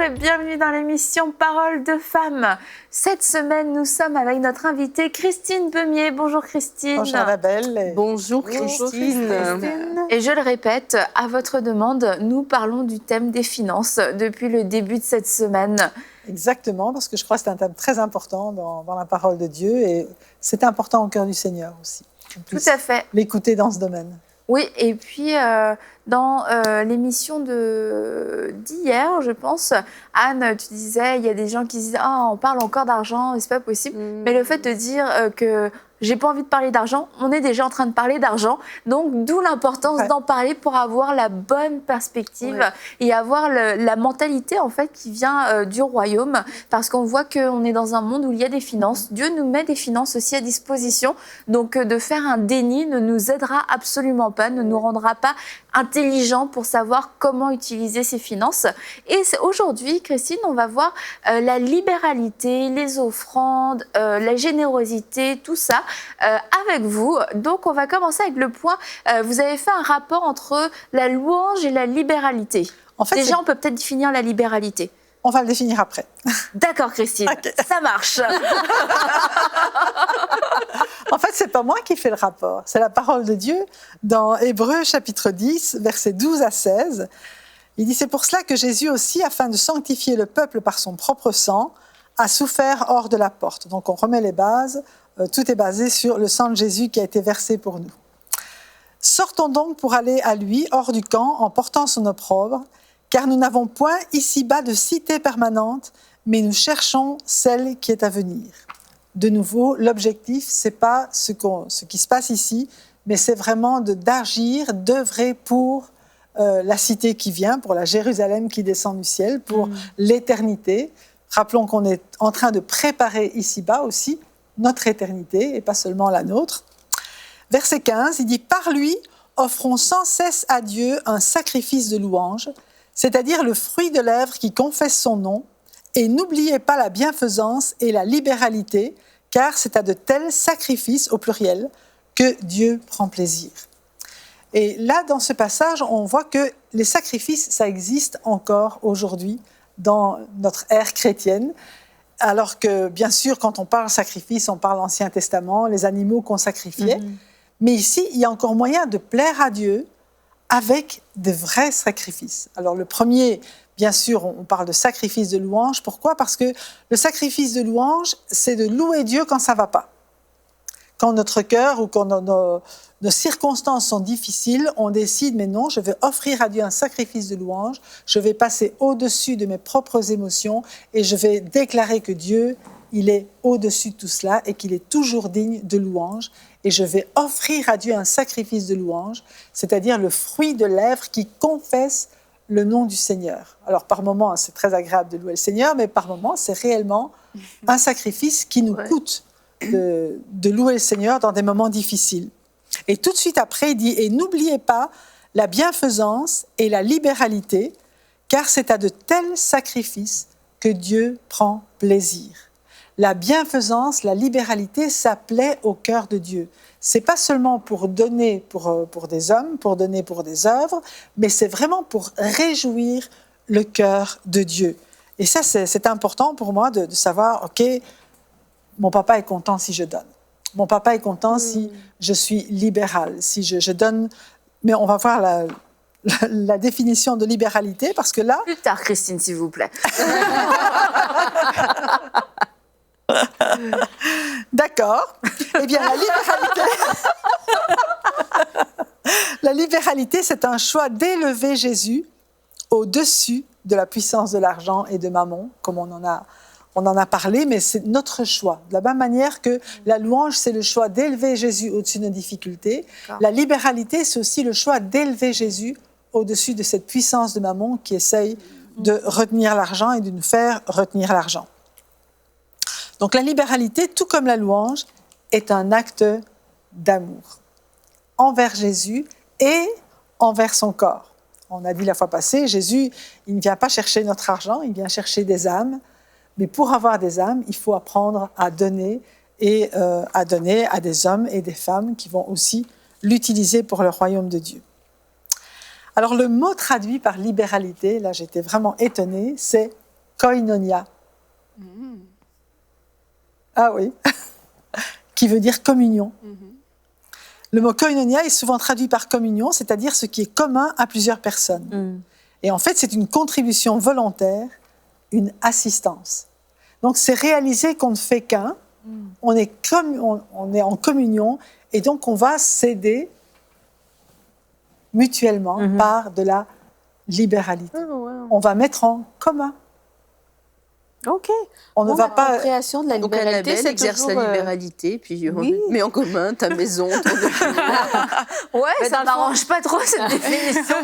et bienvenue dans l'émission Parole de femmes. Cette semaine, nous sommes avec notre invitée Christine Beumier. Bonjour Christine. Bonjour Annabelle. Bonjour Christine. Et je le répète, à votre demande, nous parlons du thème des finances depuis le début de cette semaine. Exactement, parce que je crois que c'est un thème très important dans la parole de Dieu et c'est important au cœur du Seigneur aussi. Tout à fait. L'écouter dans ce domaine. Oui, et puis dans l'émission d'hier, je pense, Anne, tu disais, il y a des gens qui disent « Ah, on parle encore d'argent, c'est pas possible ». Mais le fait de dire que j'ai pas envie de parler d'argent, on est déjà en train de parler d'argent. Donc, d'où l'importance d'en parler pour avoir la bonne perspective et avoir la mentalité, en fait, qui vient du royaume. Parce qu'on voit qu'on est dans un monde où il y a des finances. Dieu nous met des finances aussi à disposition. Donc, de faire un déni ne nous aidera absolument pas, ne nous rendra pas intelligents pour savoir comment utiliser ces finances. Et aujourd'hui, Christine, on va voir la libéralité, les offrandes, la générosité, tout ça avec vous. Donc, on va commencer avec le point. Vous avez fait un rapport entre la louange et la libéralité. En fait, déjà, on peut peut-être définir la libéralité. On va le définir après. D'accord, Christine. Okay. Ça marche. En fait, c'est pas moi qui fais le rapport. C'est la parole de Dieu dans Hébreux chapitre 10, versets 12 à 16. Il dit « C'est pour cela que Jésus aussi, afin de sanctifier le peuple par son propre sang, a souffert hors de la porte. » Donc, on remet les bases. Tout est basé sur le sang de Jésus qui a été versé pour nous. « Sortons donc pour aller à lui, hors du camp, en portant son opprobre, car nous n'avons point ici-bas de cité permanente, mais nous cherchons celle qui est à venir. » De nouveau, l'objectif, ce n'est pas ce qui se passe ici, mais c'est vraiment d'agir, d'œuvrer pour la cité qui vient, pour la Jérusalem qui descend du ciel, pour l'éternité. Rappelons qu'on est en train de préparer ici-bas aussi notre éternité, et pas seulement la nôtre. Verset 15, il dit « Par lui, offrons sans cesse à Dieu un sacrifice de louange, c'est-à-dire le fruit de lèvres qui confesse son nom, et n'oubliez pas la bienfaisance et la libéralité, car c'est à de tels sacrifices, au pluriel, que Dieu prend plaisir. » Et là, dans ce passage, on voit que les sacrifices, ça existe encore aujourd'hui dans notre ère chrétienne, alors que, bien sûr, quand on parle sacrifice, on parle Ancien Testament, les animaux qu'on sacrifiait, mais ici, il y a encore moyen de plaire à Dieu avec de vrais sacrifices. Alors le premier, bien sûr, on parle de sacrifice de louange. Pourquoi ? Parce que le sacrifice de louange, c'est de louer Dieu quand ça ne va pas. Quand notre cœur ou quand nos circonstances sont difficiles, on décide, mais non, je vais offrir à Dieu un sacrifice de louange, je vais passer au-dessus de mes propres émotions et je vais déclarer que Dieu, il est au-dessus de tout cela et qu'il est toujours digne de louange. Et je vais offrir à Dieu un sacrifice de louange, c'est-à-dire le fruit de lèvres qui confesse le nom du Seigneur. Alors, par moments, c'est très agréable de louer le Seigneur, mais par moments, c'est réellement un sacrifice qui nous coûte de louer le Seigneur dans des moments difficiles. Et tout de suite après, il dit « Et n'oubliez pas la bienfaisance et la libéralité, car c'est à de tels sacrifices que Dieu prend plaisir. » La bienfaisance, la libéralité, ça plaît au cœur de Dieu. Ce n'est pas seulement pour donner pour des hommes, pour donner pour des œuvres, mais c'est vraiment pour réjouir le cœur de Dieu. Et ça, c'est important pour moi de savoir, OK, mon papa est content si je donne. Mon papa est content si je suis libérale, si je donne. Mais on va voir la définition de libéralité, parce que là... Plus tard, Christine, s'il vous plaît. D'accord. Eh bien, la libéralité, c'est un choix d'élever Jésus au-dessus de la puissance de l'argent et de Mammon, comme on en a parlé, mais c'est notre choix. De la même manière que la louange, c'est le choix d'élever Jésus au-dessus de nos difficultés, la libéralité, c'est aussi le choix d'élever Jésus au-dessus de cette puissance de Mammon qui essaye de retenir l'argent et de nous faire retenir l'argent. Donc la libéralité, tout comme la louange, est un acte d'amour envers Jésus et envers son corps. On a dit la fois passée, Jésus, il ne vient pas chercher notre argent, il vient chercher des âmes. Mais pour avoir des âmes, il faut apprendre à donner et à donner à des hommes et des femmes qui vont aussi l'utiliser pour le royaume de Dieu. Alors le mot traduit par libéralité, là j'étais vraiment étonnée, c'est koinonia. Ah oui, qui veut dire communion. Le mot koinonia est souvent traduit par communion, c'est-à-dire ce qui est commun à plusieurs personnes. Et en fait, c'est une contribution volontaire, une assistance. Donc, c'est réaliser qu'on ne fait qu'un, on est en communion, et donc on va s'aider mutuellement par de la libéralité. On va mettre en commun. OK. On ne va pas... création de la Donc un libéralité, label c'est exerce toujours, la libéralité, puis on oui. met en commun ta maison, ton Ouais, Mais ça dans le m'arrange pas trop cette définition.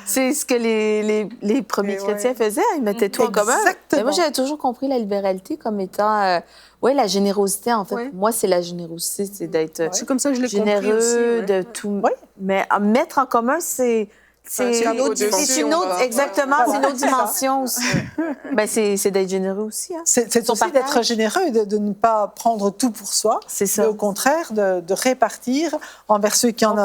C'est ce que les premiers chrétiens faisaient, ils mettaient tout en commun. Exactement. Mais moi, j'avais toujours compris la libéralité comme étant, la générosité, en fait. Ouais. Pour moi, c'est la générosité, c'est d'être C'est comme ça que je l'ai compris généreux, aussi. Ouais. de tout. Oui. Mais à mettre en commun, c'est c'est une autre c'est dimension, une autre, voilà. exactement, Voilà. c'est une autre dimension aussi. Ben, c'est d'être généreux aussi. Hein. C'est Son aussi partage. d'être généreux, de ne pas prendre tout pour soi, C'est mais ça. au contraire de répartir envers ceux qui en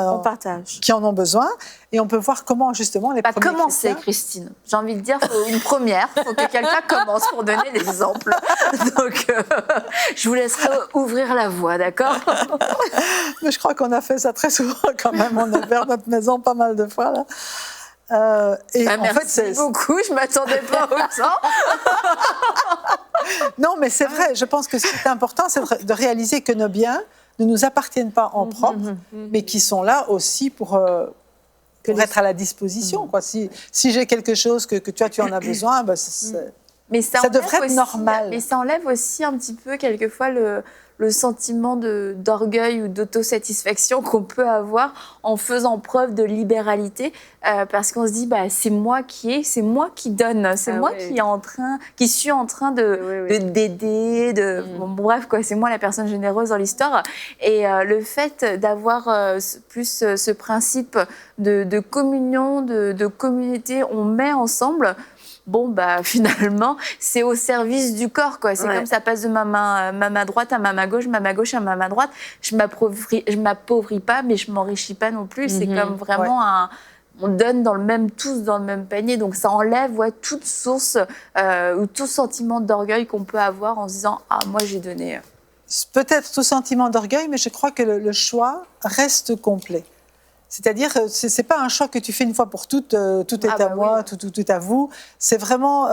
ont besoin. Et on peut voir comment justement les Bah, premiers commencer, chrétiens... Christine. J'ai envie de dire, faut une première. Il faut que quelqu'un commence pour donner l'exemple. Donc, je vous laisserai ouvrir la voie, d'accord? Mais je crois qu'on a fait ça très souvent quand même. On a ouvert notre maison pas mal de fois là. Et Bah, en merci fait, c'est... beaucoup. Je m'attendais pas autant. Non, mais c'est vrai. Je pense que ce qui est important, c'est de réaliser que nos biens ne nous appartiennent pas en propre, mais qui sont là aussi pour être à la disposition. Quoi. Si j'ai quelque chose que toi, tu en as besoin, ben, Mais ça enlève devrait être aussi, normal. Mais ça enlève aussi un petit peu, quelquefois, le sentiment d'orgueil ou d'autosatisfaction qu'on peut avoir en faisant preuve de libéralité, parce qu'on se dit, bah, c'est moi qui donne, c'est moi qui suis en train d'aider, bon, bref, quoi, c'est moi la personne généreuse dans l'histoire. Et le fait d'avoir plus ce principe de communion, de communauté, on met ensemble. Bon, bah, finalement, c'est au service du corps, quoi. C'est comme ça passe de ma main droite à ma main gauche à ma main droite. Je m'appauvris pas, mais je m'enrichis pas non plus. C'est comme vraiment on donne tous dans le même panier. Donc, ça enlève toute source ou tout sentiment d'orgueil qu'on peut avoir en se disant « Ah, moi, j'ai donné. » Peut-être tout sentiment d'orgueil, mais je crois que le choix reste complet. C'est-à-dire, ce n'est pas un choix que tu fais une fois pour toutes, tout est à moi, tout est à vous. C'est vraiment,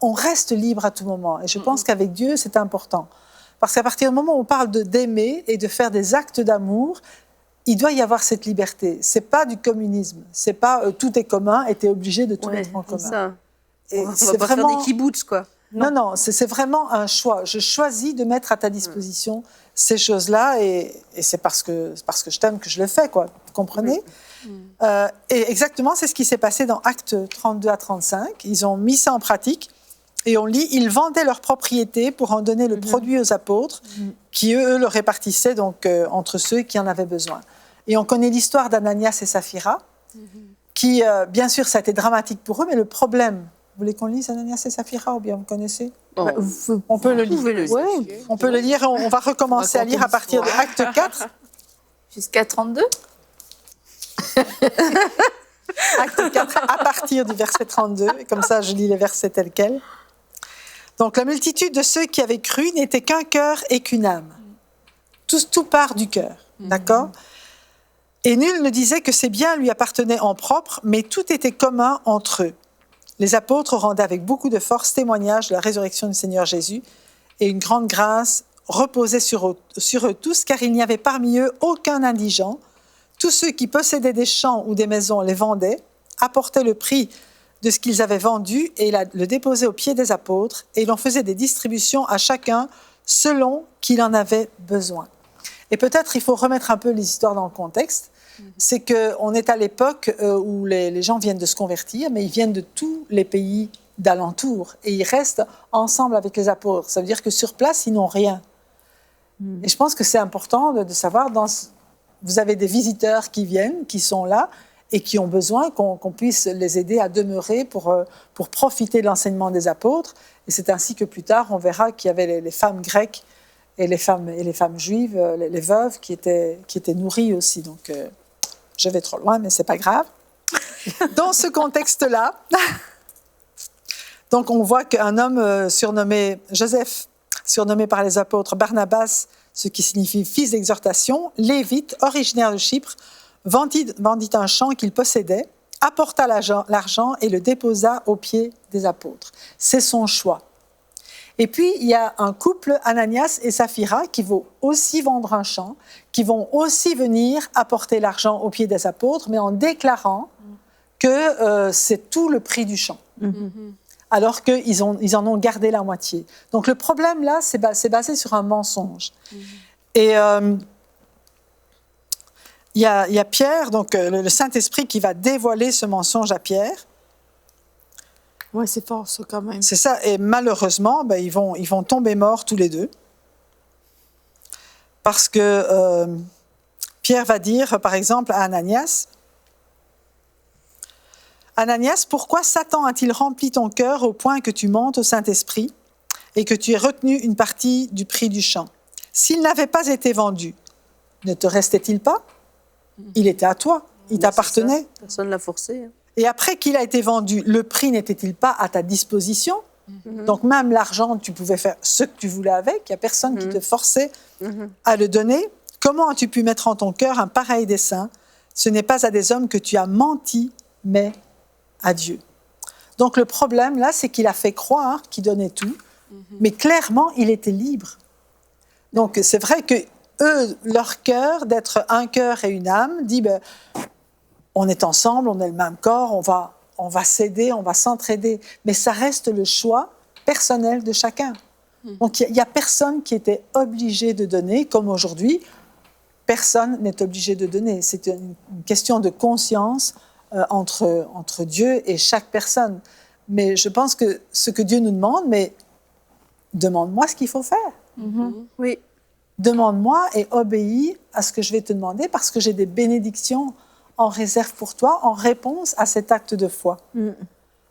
on reste libre à tout moment. Et je pense qu'avec Dieu, c'est important. Parce qu'à partir du moment où on parle d'aimer et de faire des actes d'amour, il doit y avoir cette liberté. Ce n'est pas du communisme. Ce n'est pas tout est commun et tu es obligé de tout mettre en commun. Ça. Et On va pas faire des kibbutz, quoi. Non, c'est vraiment un choix. Je choisis de mettre à ta disposition ces choses-là et c'est parce que je t'aime que je le fais, quoi. Vous comprenez? Et exactement, c'est ce qui s'est passé dans Actes 32 à 35. Ils ont mis ça en pratique et on lit, ils vendaient leurs propriétés pour en donner le produit aux apôtres qui, eux, le répartissaient donc, entre ceux qui en avaient besoin. Et on connaît l'histoire d'Ananias et Saphira qui, bien sûr, ça a été dramatique pour eux, mais le problème... Vous voulez qu'on lise Ananias et Saphira ou bien vous connaissez? On peut le lire. On peut le lire et on va recommencer à lire à partir de Acte 4. Jusqu'à 32? Acte 4, à partir du verset 32. Et comme ça, je lis les versets tels quels. Donc, la multitude de ceux qui avaient cru n'était qu'un cœur et qu'une âme. Tout part du cœur, d'accord? Et nul ne disait que ses biens lui appartenaient en propre, mais tout était commun entre eux. Les apôtres rendaient avec beaucoup de force témoignage de la résurrection du Seigneur Jésus et une grande grâce reposait sur eux tous, car il n'y avait parmi eux aucun indigent. Tous ceux qui possédaient des champs ou des maisons les vendaient, apportaient le prix de ce qu'ils avaient vendu et le déposaient aux pieds des apôtres et il en faisait des distributions à chacun selon qu'il en avait besoin. Et peut-être il faut remettre un peu les histoires dans le contexte. C'est qu'on est à l'époque où les gens viennent de se convertir, mais ils viennent de tous les pays d'alentour et ils restent ensemble avec les apôtres. Ça veut dire que sur place, ils n'ont rien. Et je pense que c'est important de savoir, vous avez des visiteurs qui viennent, qui sont là et qui ont besoin qu'on puisse les aider à demeurer pour profiter de l'enseignement des apôtres. Et c'est ainsi que plus tard, on verra qu'il y avait les femmes grecques et les femmes juives, les veuves qui étaient nourries aussi. Donc, je vais trop loin, mais c'est pas grave. Dans ce contexte-là, Donc on voit qu'un homme surnommé Joseph, surnommé par les apôtres Barnabas, ce qui signifie fils d'exhortation, lévite, originaire de Chypre, vendit un champ qu'il possédait, apporta l'argent et le déposa aux pieds des apôtres. C'est son choix. Et puis, il y a un couple, Ananias et Saphira, qui vont aussi vendre un champ, qui vont aussi venir apporter l'argent aux pieds des apôtres, mais en déclarant que c'est tout le prix du champ. Alors qu'ils en ont gardé la moitié. Donc le problème là, c'est basé sur un mensonge. Et il y a Pierre, donc le Saint-Esprit qui va dévoiler ce mensonge à Pierre. Oui, c'est fort ça quand même. C'est ça, et malheureusement, ils vont tomber morts tous les deux. Parce que Pierre va dire, par exemple, à Ananias, « Ananias, pourquoi Satan a-t-il rempli ton cœur au point que tu montes au Saint-Esprit et que tu aies retenu une partie du prix du champ? S'il n'avait pas été vendu, ne te restait-il pas? Il était à toi, il t'appartenait. Personne ne l'a forcé. Et après qu'il a été vendu, le prix n'était-il pas à ta disposition? Donc même l'argent, tu pouvais faire ce que tu voulais avec, il n'y a personne qui te forçait à le donner. Comment as-tu pu mettre en ton cœur un pareil dessein? Ce n'est pas à des hommes que tu as menti, mais à Dieu. » Donc le problème là, c'est qu'il a fait croire qu'il donnait tout, mais clairement, il était libre. Donc c'est vrai que eux, leur cœur, d'être un cœur et une âme, dit on est ensemble, on est le même corps, on va s'aider, on va s'entraider. Mais ça reste le choix personnel de chacun. Donc il n'y a personne qui était obligé de donner, comme aujourd'hui, personne n'est obligé de donner. C'est une question de conscience entre Dieu et chaque personne. Mais je pense que ce que Dieu nous demande, mais demande-moi ce qu'il faut faire. Oui. Demande-moi et obéis à ce que je vais te demander parce que j'ai des bénédictions en réserve pour toi en réponse à cet acte de foi.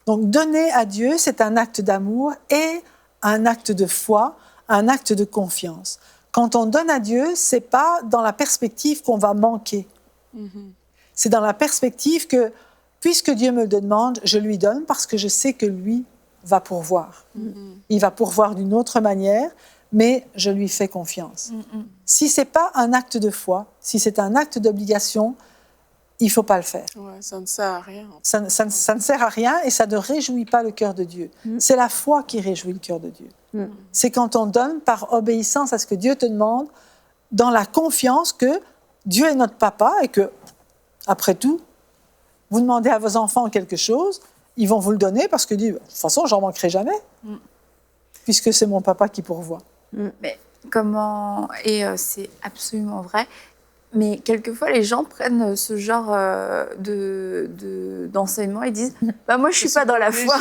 Donc donner à Dieu, c'est un acte d'amour et un acte de foi, un acte de confiance. Quand on donne à Dieu, c'est pas dans la perspective qu'on va manquer. C'est dans la perspective que, puisque Dieu me le demande, je lui donne parce que je sais que lui va pourvoir. Il va pourvoir d'une autre manière, mais je lui fais confiance. Si ce n'est pas un acte de foi, si c'est un acte d'obligation, il ne faut pas le faire. Ouais, ça ne sert à rien. Ça ne sert à rien et ça ne réjouit pas le cœur de Dieu. C'est la foi qui réjouit le cœur de Dieu. C'est quand on donne par obéissance à ce que Dieu te demande, dans la confiance que Dieu est notre papa et que, après tout, vous demandez à vos enfants quelque chose, ils vont vous le donner parce que, de toute façon, j'en manquerai jamais, puisque c'est mon papa qui pourvoit. Mais comment... Et c'est absolument vrai. Mais quelquefois, les gens prennent ce genre d'enseignement et disent moi, je ne suis pas dans la foi.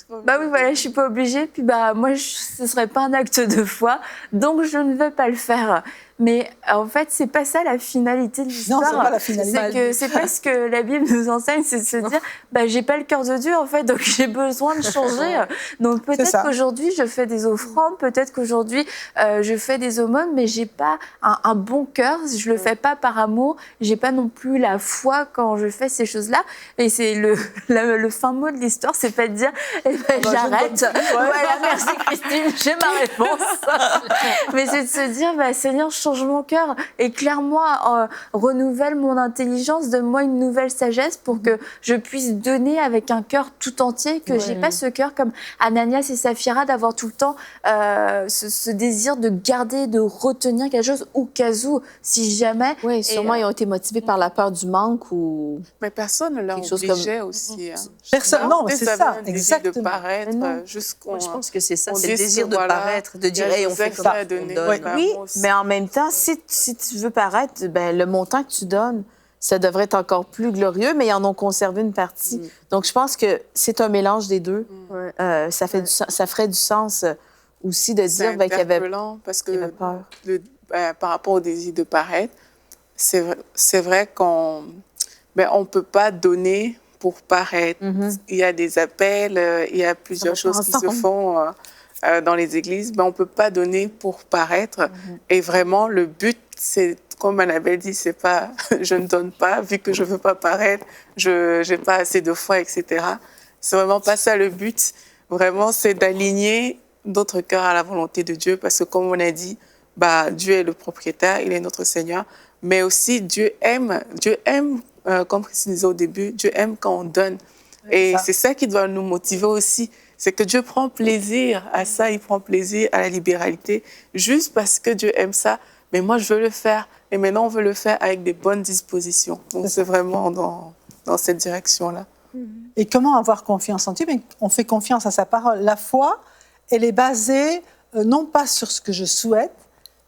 Oui, voilà, je ne suis pas obligée. Puis, moi, ce ne serait pas un acte de foi. Donc, je ne vais pas le faire. Mais en fait, ce n'est pas ça la finalité de l'histoire. Non, ce n'est pas la finalité. C'est pas ce que la Bible nous enseigne, c'est de se dire je n'ai pas le cœur de Dieu, en fait, donc j'ai besoin de changer. Donc, peut-être qu'aujourd'hui, je fais des offrandes, peut-être qu'aujourd'hui, je fais des aumônes, mais je n'ai pas un bon cœur. Je ne le fais pas par amour. Je n'ai pas non plus la foi quand je fais ces choses-là. Et c'est le fin mot de l'histoire, c'est pas de dire j'arrête. Voilà, merci Christine, j'ai ma réponse. Mais c'est de se dire Seigneur, change mon cœur, éclaire-moi, renouvelle mon intelligence, donne-moi une nouvelle sagesse pour que je puisse donner avec un cœur tout entier, que j'ai pas ce cœur comme Ananias et Saphira d'avoir tout le temps ce désir de garder, de retenir quelque chose au cas où, si jamais. Oui, sûrement ils ont été motivés par la peur du manque ou... Mais personne ne l'a obligé aussi. Personne, non, c'est ça, exactement. De paraître, moi, je pense que c'est ça, c'est le dit, désir de paraître, de dire on fait comme ça, on donne. Oui, mais en même temps, si tu veux paraître, le montant que tu donnes, ça devrait être encore plus glorieux, mais ils en ont conservé une partie. Donc, je pense que c'est un mélange des deux. Ça ferait du sens aussi de dire qu'il y avait parce que peur. Par rapport au désir de paraître, c'est vrai qu'on ne peut pas donner pour paraître. Il y a des appels, il y a plusieurs choses qui se font dans les églises, mais on ne peut pas donner pour paraître. Et vraiment, le but, c'est, comme Annabelle dit, c'est pas je ne donne pas, vu que je ne veux pas paraître, je n'ai pas assez de foi, etc. C'est vraiment pas ça le but. vraiment, c'est d'aligner notre cœur à la volonté de Dieu, parce que comme on a dit, Dieu est le propriétaire, il est notre Seigneur, mais aussi Dieu aime, comme Christine disait au début, Dieu aime quand on donne. Et c'est ça qui doit nous motiver aussi. C'est que Dieu prend plaisir à ça, il prend plaisir à la libéralité, juste parce que Dieu aime ça. Mais moi, je veux le faire. Et maintenant, on veut le faire avec des bonnes dispositions. Donc, c'est vraiment dans cette direction-là. Et comment avoir confiance en Dieu? Mais on fait confiance à sa parole. La foi, elle est basée non pas sur ce que je souhaite,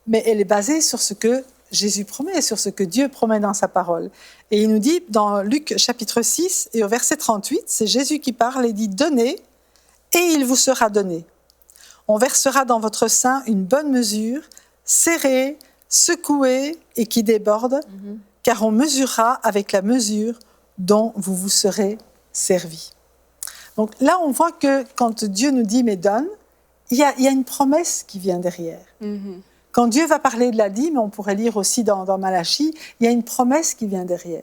mais elle est basée sur ce que Jésus promet, sur ce que Dieu promet dans sa parole. Et il nous dit dans Luc chapitre 6 et au verset 38, c'est Jésus qui parle et dit « Donnez et il vous sera donné. On versera dans votre sein une bonne mesure, serrée, secouée et qui déborde, car on mesurera avec la mesure dont vous vous serez servi. » Donc là, on voit que quand Dieu nous dit « mais donne », il y a une promesse qui vient derrière. Quand Dieu va parler de la dîme, on pourrait lire aussi dans Malachie, il y a une promesse qui vient derrière.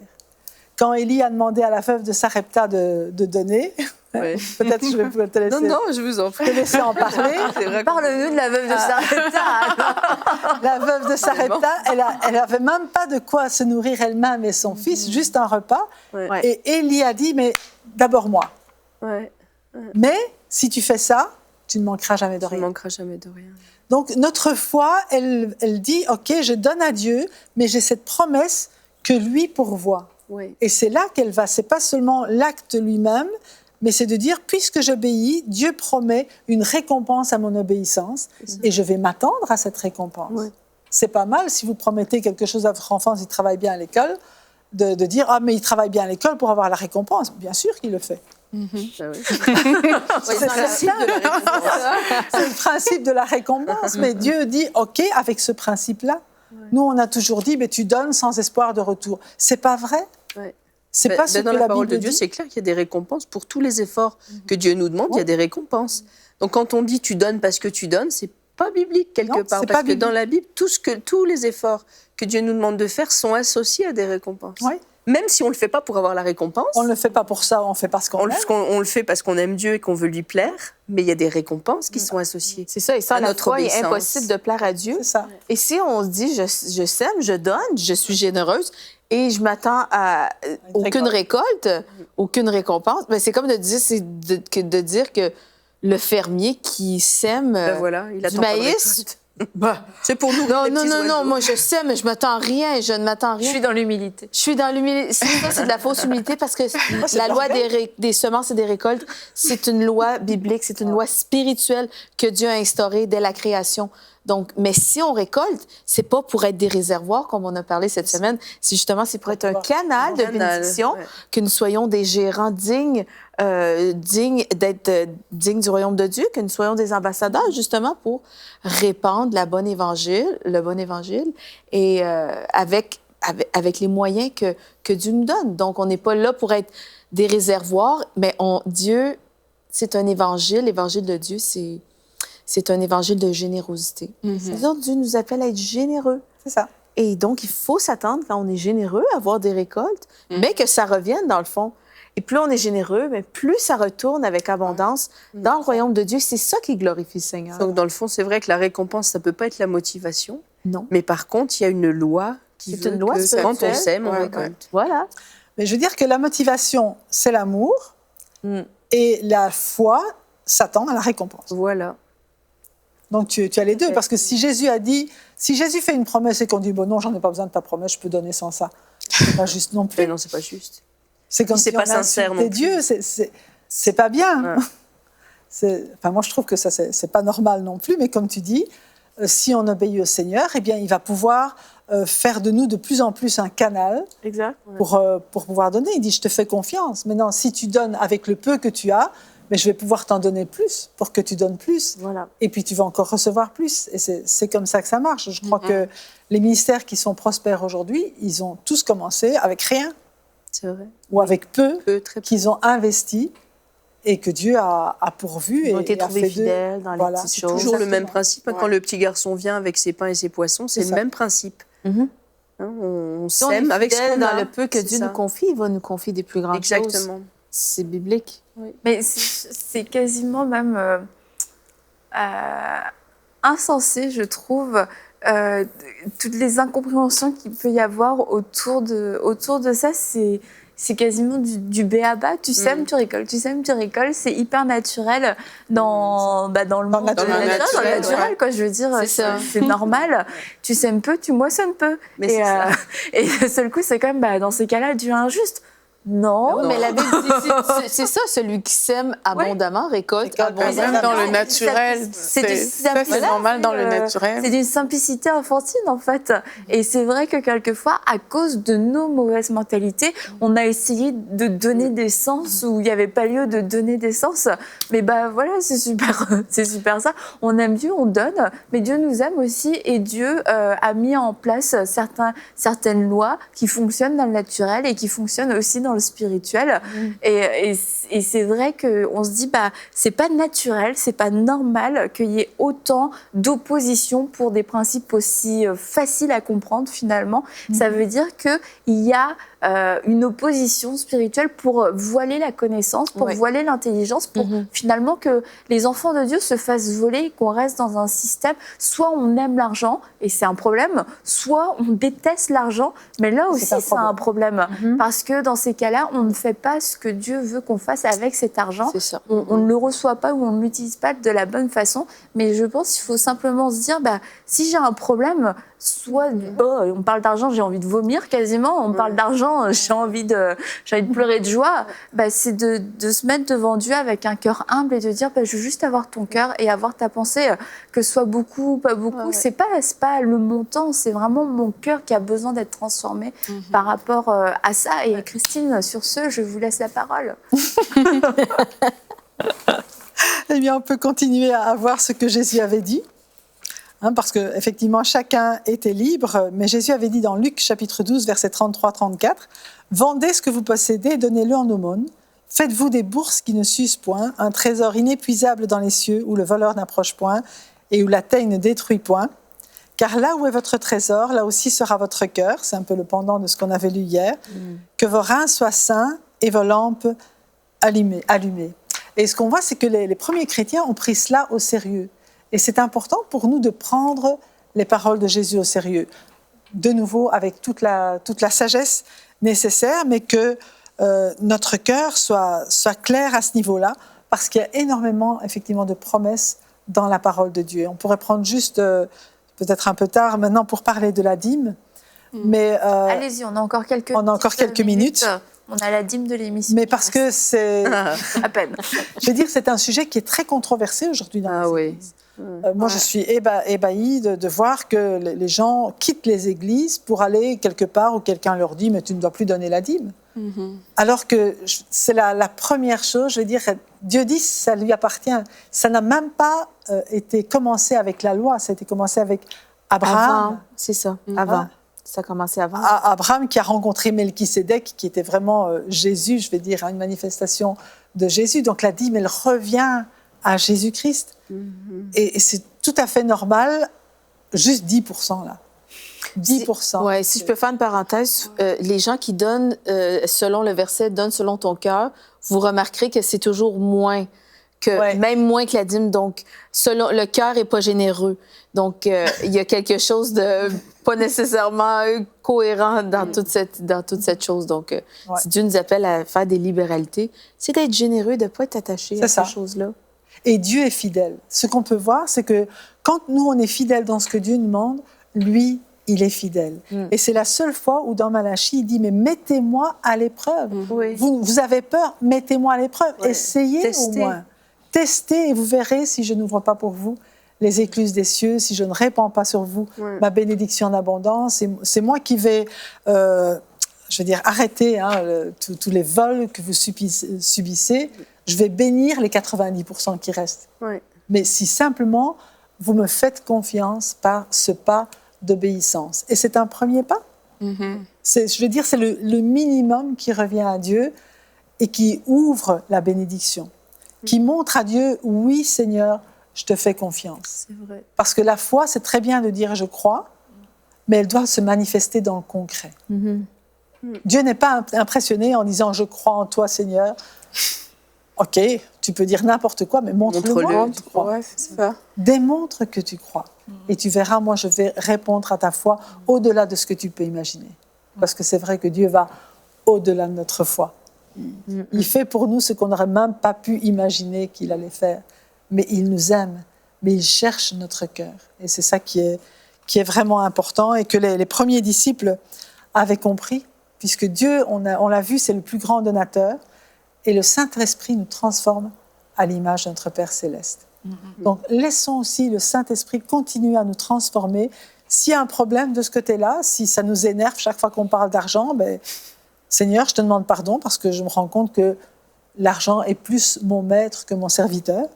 Quand Élie a demandé à la veuve de Sarepta de donner, peut-être je vais te laisser, je vous en prie. Te laisser en parler. Parle-nous de la veuve de Sarepta. La veuve de Sarepta, elle n'avait même pas de quoi se nourrir elle-même et son fils, juste un repas. Et Élie a dit, mais d'abord moi. Mais si tu fais ça, tu ne manqueras jamais de rien. Tu ne manqueras jamais de rien. Donc notre foi, elle dit, ok, je donne à Dieu, mais j'ai cette promesse que lui pourvoit. Et c'est là qu'elle va. C'est pas seulement l'acte lui-même, mais c'est de dire, puisque j'obéis, Dieu promet une récompense à mon obéissance, et je vais m'attendre à cette récompense. C'est pas mal si vous promettez quelque chose à votre enfant s'il travaille bien à l'école, de dire, ah mais il travaille bien à l'école pour avoir la récompense. Bien sûr qu'il le fait. C'est le principe de la récompense, mais Dieu dit, ok, avec ce principe-là. Nous, on a toujours dit, mais tu donnes sans espoir de retour. C'est pas vrai. C'est pas ce que la parole de Bible Dieu, dit. c'est clair qu'il y a des récompenses pour tous les efforts que Dieu nous demande. Il y a des récompenses. Donc, quand on dit tu donnes parce que tu donnes, c'est pas biblique quelque part, parce que dans la Bible, tous les efforts que Dieu nous demande de faire sont associés à des récompenses. Même si on le fait pas pour avoir la récompense. On le fait pas pour ça, on fait parce qu'on aime. On le fait parce qu'on aime Dieu et qu'on veut lui plaire, mais il y a des récompenses qui sont associées. C'est ça, et sans la foi, il est impossible de plaire à Dieu. C'est ça. Et si on se dit, je sème, je donne, je suis généreuse, et je m'attends à aucune récolte, aucune récompense, ben c'est comme de dire que le fermier qui sème du maïs... c'est pour nous. Non, moi je sais, mais je m'attends à rien, je ne m'attends à rien. Je suis dans l'humilité. Je suis dans l'humilité. C'est de la fausse humilité parce que la loi des semences et des récoltes, c'est une loi biblique, c'est une loi spirituelle que Dieu a instaurée dès la création. Donc, mais si on récolte, c'est pas pour être des réservoirs, comme on a parlé cette semaine, c'est pour être un canal de bénédiction, que nous soyons des gérants dignes d'être dignes du royaume de Dieu, que nous soyons des ambassadeurs, justement, pour répandre le bon évangile, et avec les moyens que Dieu nous donne. Donc, on n'est pas là pour être des réservoirs, mais Dieu, c'est un évangile. L'évangile de Dieu, c'est un évangile de générosité. C'est-à-dire, Dieu nous appelle à être généreux. C'est ça. Et donc, il faut s'attendre, quand on est généreux, à avoir des récoltes, mais que ça revienne, dans le fond. Et plus on est généreux, mais plus ça retourne avec abondance dans le royaume de Dieu. C'est ça qui glorifie le Seigneur. Donc, dans le fond, c'est vrai que la récompense, ça ne peut pas être la motivation. Non. Mais par contre, il y a une loi qui veut que quand on sème, on récolte. Voilà. Mais je veux dire que la motivation, c'est l'amour, et la foi s'attend à la récompense. Voilà. Donc tu as les deux, parce que si Jésus fait une promesse et qu'on dit, bon non, j'en ai pas besoin de ta promesse, je peux donner sans ça, c'est pas juste non plus. Mais non, c'est pas juste. C'est comme si si on a insulté Dieu, c'est pas bien. Enfin, moi, je trouve que ça, c'est pas normal non plus, mais comme tu dis, si on obéit au Seigneur, eh bien, il va pouvoir faire de nous de plus en plus un canal pour pouvoir donner. Il dit, je te fais confiance. Maintenant, si tu donnes avec le peu que tu as, mais je vais pouvoir t'en donner plus pour que tu donnes plus. Voilà. Et puis, tu vas encore recevoir plus. Et c'est comme ça que ça marche. Je crois que les ministères qui sont prospères aujourd'hui, ils ont tous commencé avec rien. C'est vrai. Ou avec peu, très peu. Qu'ils ont investi et que Dieu a pourvu. Ils ont et été trouvés fidèles dans les petites choses. Toujours le même principe. Quand le petit garçon vient avec ses pains et ses poissons, c'est le même principe. On sème avec ce qu'on a. Dans le peu que Dieu nous confie, il va nous confier des plus grandes choses. Exactement. C'est biblique. Oui. Mais c'est quasiment même insensé, je trouve, toutes les incompréhensions qu'il peut y avoir autour de ça. C'est quasiment du b.a.-ba. Tu sèmes, tu récoltes. Tu sèmes, tu récoltes. C'est hyper naturel dans le monde naturel, quoi. Je veux dire, c'est normal. Tu sèmes peu, tu moissonnes peu. Mais et d'un seul coup, c'est comme, dans ces cas-là, Dieu est injuste. Non. Mais la Bible dit, c'est ça, celui qui sème abondamment récolte abondamment. Même dans le naturel, c'est normal dans le naturel. C'est d'une simplicité enfantine, en fait. Et c'est vrai que quelquefois, à cause de nos mauvaises mentalités, on a essayé de donner des sens où il n'y avait pas lieu de donner des sens. Mais voilà, c'est super ça. On aime Dieu, on donne, mais Dieu nous aime aussi, et Dieu a mis en place certaines lois qui fonctionnent dans le naturel et qui fonctionnent aussi dans le spirituel. Et c'est vrai qu'on se dit, c'est pas naturel, c'est pas normal qu'il y ait autant d'opposition pour des principes aussi faciles à comprendre finalement. Ça veut dire qu'il y a une opposition spirituelle pour voiler la connaissance, pour voiler l'intelligence, pour finalement que les enfants de Dieu se fassent voler, qu'on reste dans un système, soit on aime l'argent, et c'est un problème, soit on déteste l'argent, mais là aussi c'est un problème. Parce que dans ces cas-là, on ne fait pas ce que Dieu veut qu'on fasse avec cet argent. On ne le reçoit pas ou on ne l'utilise pas de la bonne façon, mais je pense qu'il faut simplement se dire, si j'ai un problème, soit on parle d'argent, j'ai envie de vomir quasiment, on parle d'argent, j'ai envie de pleurer de joie, c'est de se mettre devant Dieu avec un cœur humble et de dire, je veux juste avoir ton cœur et avoir ta pensée, que ce soit beaucoup ou pas beaucoup. C'est pas le montant, c'est vraiment mon cœur qui a besoin d'être transformé par rapport à ça. Et Christine, sur ce, je vous laisse la parole. Eh bien, on peut continuer à voir ce que Jésus avait dit. Parce qu'effectivement, chacun était libre, mais Jésus avait dit dans Luc chapitre 12, versets 33-34, « Vendez ce que vous possédez et donnez-le en aumône. Faites-vous des bourses qui ne s'usent point, un trésor inépuisable dans les cieux où le voleur n'approche point et où la teigne ne détruit point. Car là où est votre trésor, là aussi sera votre cœur. » C'est un peu le pendant de ce qu'on avait lu hier. « Que vos reins soient sains et vos lampes allumées. » Et ce qu'on voit, c'est que les premiers chrétiens ont pris cela au sérieux. Et c'est important pour nous de prendre les paroles de Jésus au sérieux. De nouveau, avec toute la sagesse nécessaire, mais que notre cœur soit clair à ce niveau-là, parce qu'il y a énormément, effectivement, de promesses dans la parole de Dieu. On pourrait prendre juste, peut-être un peu tard maintenant, pour parler de la dîme. Mais, allez-y, on a encore quelques minutes. On a la dîme de l'émission. Mais parce que c'est... à peine. Je veux dire, c'est un sujet qui est très controversé aujourd'hui dans les églises. Moi, je suis ébahie de voir que les gens quittent les églises pour aller quelque part où quelqu'un leur dit « mais tu ne dois plus donner la dîme ». Alors que c'est la première chose, je veux dire, Dieu dit ça lui appartient. Ça n'a même pas été commencé avec la loi, ça a été commencé avec Abraham. Avant, c'est ça, avant. Ça a commencé avant. Abraham qui a rencontré Melchisédek, qui était vraiment Jésus, je vais dire, une manifestation de Jésus. Donc la dîme, elle revient à Jésus-Christ. Et c'est tout à fait normal, juste 10% là. 10%. Oui, si je peux faire une parenthèse, les gens qui donnent, selon le verset « donne selon ton cœur », vous remarquerez que c'est toujours moins, même moins que la dîme. Donc, le cœur n'est pas généreux. Donc, il y a quelque chose de pas nécessairement cohérent dans toute cette chose. Donc, si Dieu nous appelle à faire des libéralités, c'est d'être généreux, de ne pas être attaché à ces choses-là. Et Dieu est fidèle. Ce qu'on peut voir, c'est que quand nous, on est fidèle dans ce que Dieu nous demande, lui, il est fidèle. Et c'est la seule fois où dans Malachie, il dit « mais mettez-moi à l'épreuve. Vous avez peur, mettez-moi à l'épreuve. Essayez au moins. Testez et vous verrez si je n'ouvre pas pour vous les écluses des cieux, si je ne répands pas sur vous ma bénédiction en abondance. C'est moi qui vais, je veux dire, arrêter tous les vols que vous subissez. Je vais bénir les 90% qui restent. Mais si simplement vous me faites confiance par ce pas d'obéissance. Et c'est un premier pas. Je veux dire, c'est le minimum qui revient à Dieu et qui ouvre la bénédiction, qui montre à Dieu, oui Seigneur, je te fais confiance. C'est vrai. Parce que la foi, c'est très bien de dire je crois, mais elle doit se manifester dans le concret. Dieu n'est pas impressionné en disant je crois en toi Seigneur, Ok, tu peux dire n'importe quoi, mais montre-le-moi que tu crois. Ouais, c'est ça. Démontre que tu crois. Et tu verras, moi, je vais répondre à ta foi au-delà de ce que tu peux imaginer. Parce que c'est vrai que Dieu va au-delà de notre foi. Il fait pour nous ce qu'on n'aurait même pas pu imaginer qu'il allait faire. Mais il nous aime, mais il cherche notre cœur. Et c'est ça qui est vraiment important et que les premiers disciples avaient compris, puisque Dieu, on l'a vu, c'est le plus grand donateur. Et le Saint-Esprit nous transforme à l'image de notre Père céleste. Donc, laissons aussi le Saint-Esprit continuer à nous transformer. S'il y a un problème de ce côté-là, si ça nous énerve chaque fois qu'on parle d'argent, Seigneur, je te demande pardon parce que je me rends compte que l'argent est plus mon maître que mon serviteur.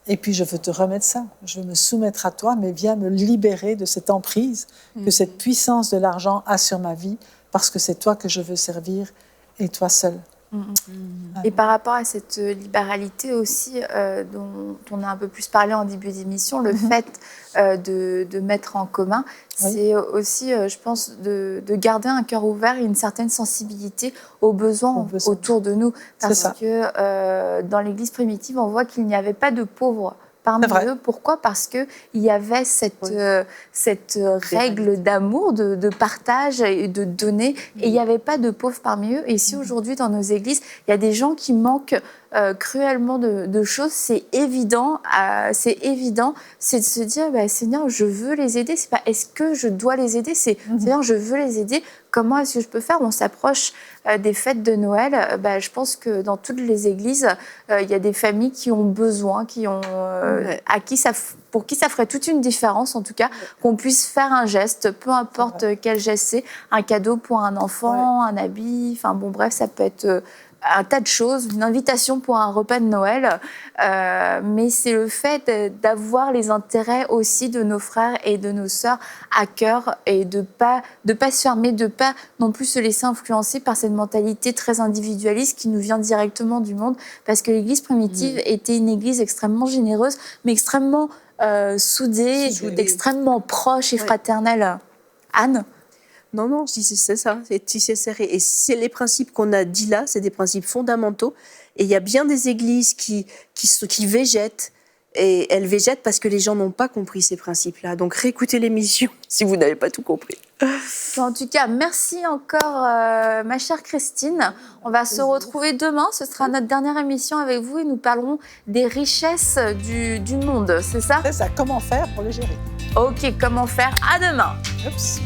Et puis, je veux te remettre ça. Je veux me soumettre à toi, mais viens me libérer de cette emprise que cette puissance de l'argent a sur ma vie parce que c'est toi que je veux servir et toi seul. Et par rapport à cette libéralité aussi, dont on a un peu plus parlé en début d'émission, le fait de mettre en commun, c'est aussi, je pense, de garder un cœur ouvert et une certaine sensibilité aux besoins autour de nous. Parce que dans l'Église primitive, on voit qu'il n'y avait pas de pauvres parmi eux. Pourquoi ? Parce qu'il y avait cette règle d'amour, de partage et de donner. Et il n'y avait pas de pauvres parmi eux. Et si aujourd'hui, dans nos églises, il y a des gens qui manquent cruellement de choses, c'est évident, c'est de se dire, Seigneur, je veux les aider. C'est pas est-ce que je dois les aider, c'est Seigneur, je veux les aider. Comment est-ce que je peux faire ? On s'approche des fêtes de Noël. Je pense que dans toutes les églises, il y a des familles qui ont besoin, pour qui ça ferait toute une différence, en tout cas, qu'on puisse faire un geste, peu importe quel geste c'est, un cadeau pour un enfant, un habit, enfin bon, bref, ça peut être un tas de choses, une invitation pour un repas de Noël, mais c'est le fait d'avoir les intérêts aussi de nos frères et de nos sœurs à cœur et de pas se fermer, de pas non plus se laisser influencer par cette mentalité très individualiste qui nous vient directement du monde, parce que l'Église primitive était une Église extrêmement généreuse, mais extrêmement soudée, extrêmement proche et fraternelle. Anne ? Non, c'est ça, c'est tissé serré. Et c'est les principes qu'on a dit là, c'est des principes fondamentaux. Et il y a bien des églises qui végètent, et elles végètent parce que les gens n'ont pas compris ces principes-là. Donc réécoutez l'émission si vous n'avez pas tout compris. En tout cas, merci encore, ma chère Christine. On va se retrouver demain. Ce sera notre dernière émission avec vous et nous parlerons des richesses du monde, c'est ça ? C'est ça, comment faire pour les gérer. Ok, comment faire ? À demain. Oups.